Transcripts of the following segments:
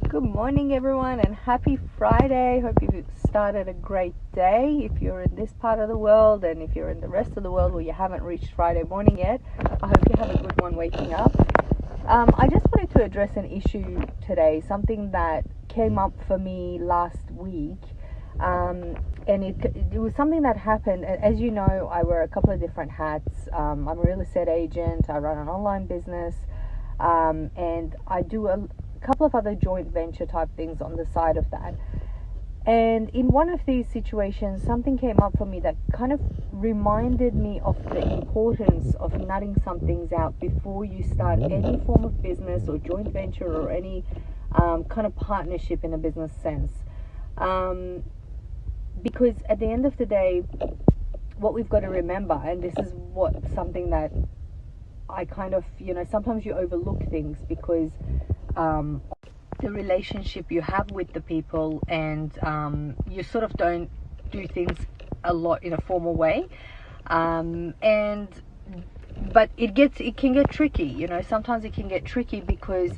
Good morning, everyone, and happy Friday. Hope you've started a great day. If you're in this part of the world, and if you're in the rest of the world where you haven't reached Friday morning yet, I hope you have a good one waking up. I just wanted to address an issue today, something that came up for me last week. And it was something that happened. As you know, I wear a couple of different hats. I'm a real estate agent. I run an online business, and I do a couple of other joint venture type things on the side of that. And in one of these situations, something came up for me that kind of reminded me of the importance of nutting some things out before you start any form of business or joint venture or any kind of partnership in a business sense. Because at the end of the day, what we've got to remember, and this is something that I kind of, sometimes you overlook things because the relationship you have with the people, and you sort of don't do things a lot in a formal way, but it can get tricky. Sometimes it can get tricky because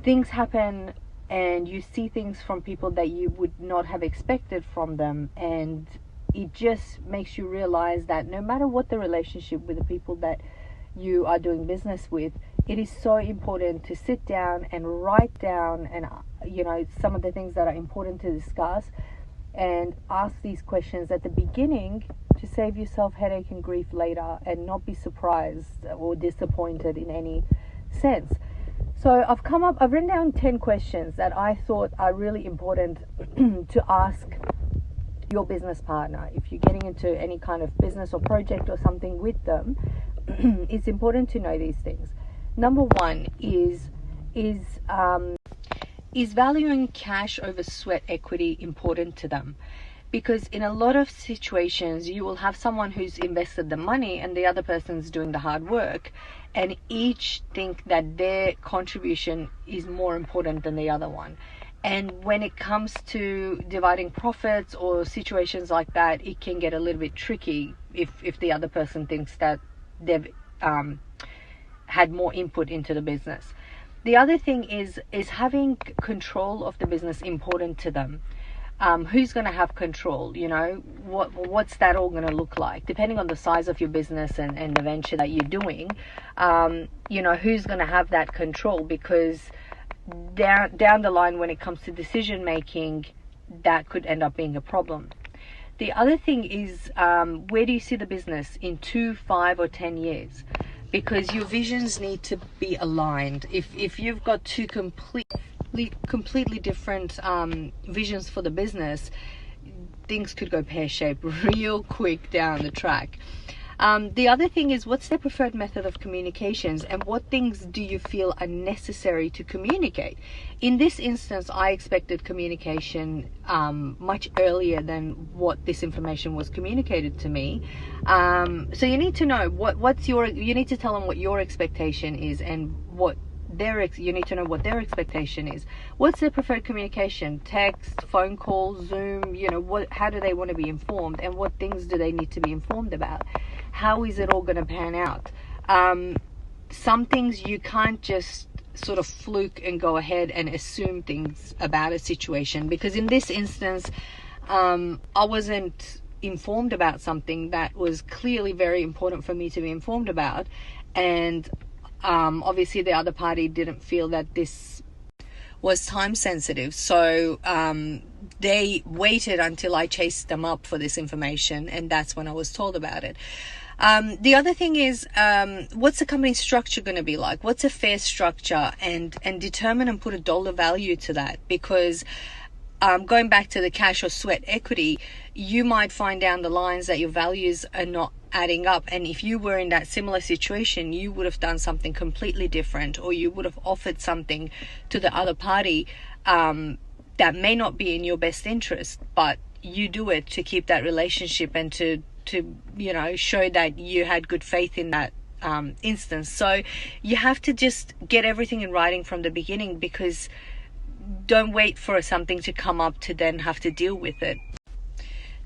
things happen and you see things from people that you would not have expected from them, and it just makes you realize that no matter what the relationship with the people that you are doing business with, it is so important to sit down and write down and some of the things that are important to discuss, and ask these questions at the beginning to save yourself headache and grief later, and not be surprised or disappointed in any sense. So I've written down 10 questions that I thought are really important to ask your business partner. If you're getting into any kind of business or project or something with them, it's important to know these things. Number one is valuing cash over sweat equity important to them? Because in a lot of situations, you will have someone who's invested the money and the other person's doing the hard work, and each think that their contribution is more important than the other one. And when it comes to dividing profits or situations like that, it can get a little bit tricky if the other person thinks that they've had more input into the business. The other thing is having control of the business important to them. Who's going to have control? What's that all going to look like? Depending on the size of your business and the venture that you're doing, who's going to have that control? Because down the line, when it comes to decision making, that could end up being a problem. The other thing is, where do you see the business in 2, 5, or 10 years? Because your visions need to be aligned. If you've got two completely different visions for the business, things could go pear-shaped real quick down the track. The other thing is, what's their preferred method of communications, and what things do you feel are necessary to communicate? In this instance, I expected communication much earlier than what this information was communicated to me. So you need to know you need to tell them what your expectation is, and you need to know what their expectation is. What's their preferred communication? Text, phone call, Zoom, how do they want to be informed, and what things do they need to be informed about? How is it all going to pan out? Some things you can't just sort of fluke and go ahead and assume things about a situation, because in this instance, I wasn't informed about something that was clearly very important for me to be informed about, and obviously the other party didn't feel that this was time sensitive, so they waited until I chased them up for this information, and that's when I was told about it. The other thing is, what's the company structure going to be like? What's a fair structure? And determine and put a dollar value to that, because going back to the cash or sweat equity, you might find down the lines that your values are not adding up, and if you were in that similar situation, you would have done something completely different, or you would have offered something to the other party that may not be in your best interest, but you do it to keep that relationship and to show that you had good faith in that instance. So you have to just get everything in writing from the beginning, because don't wait for something to come up to then have to deal with it.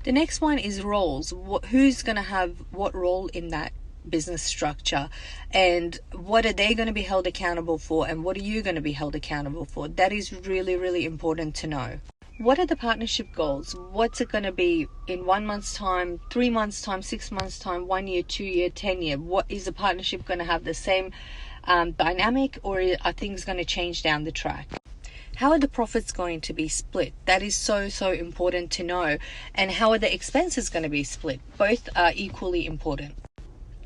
The next one is roles. Who's going to have what role in that business structure, and what are they going to be held accountable for, and what are you going to be held accountable for? That is really, really important to know. What are the partnership goals? What's it going to be in 1 month's time, 3 months' time, 6 months' time, 1 year, 2 year, 10 year? What is the partnership going to have the same dynamic, or are things going to change down the track? How are the profits going to be split? That is so, so important to know. And how are the expenses going to be split? Both are equally important.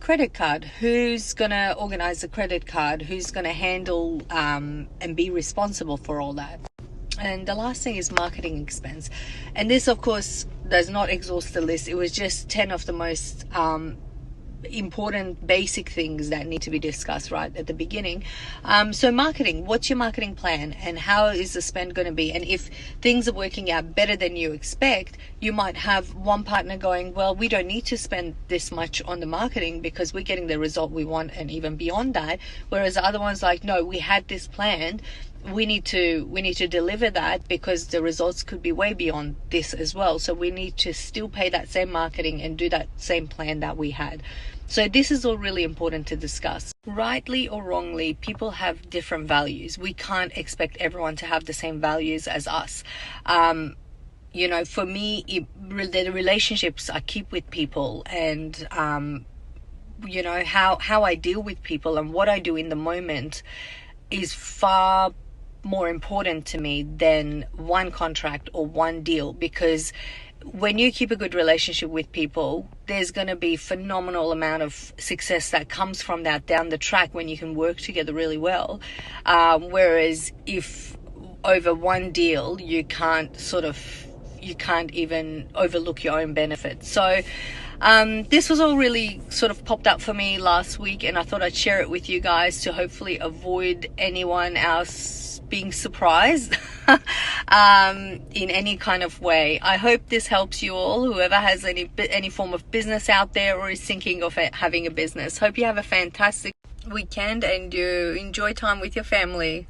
Credit card. Who's going to organize the credit card? Who's going to handle and be responsible for all that? And the last thing is marketing expense. And this, of course, does not exhaust the list. It was just 10 of the most important basic things that need to be discussed right at the beginning. So marketing, what's your marketing plan, and how is the spend going to be? And if things are working out better than you expect, you might have one partner going, well, we don't need to spend this much on the marketing because we're getting the result we want and even beyond that. Whereas the other one's like, no, we had this planned, we need to deliver that because the results could be way beyond this as well. So we need to still pay that same marketing and do that same plan that we had. So this is all really important to discuss. Rightly or wrongly, people have different values. We can't expect everyone to have the same values as us. You know, for me, the relationships I keep with people, and you know, how I deal with people and what I do in the moment is far more important to me than one contract or one deal. Because when you keep a good relationship with people, there's going to be phenomenal amount of success that comes from that down the track when you can work together really well. Whereas if over one deal you can't even overlook your own benefits. So this was all really sort of popped up for me last week, and I thought I'd share it with you guys to hopefully avoid anyone else being surprised in any kind of way. I hope this helps you all, whoever has any form of business out there or is thinking of having a business. Hope you have a fantastic weekend and you enjoy time with your family.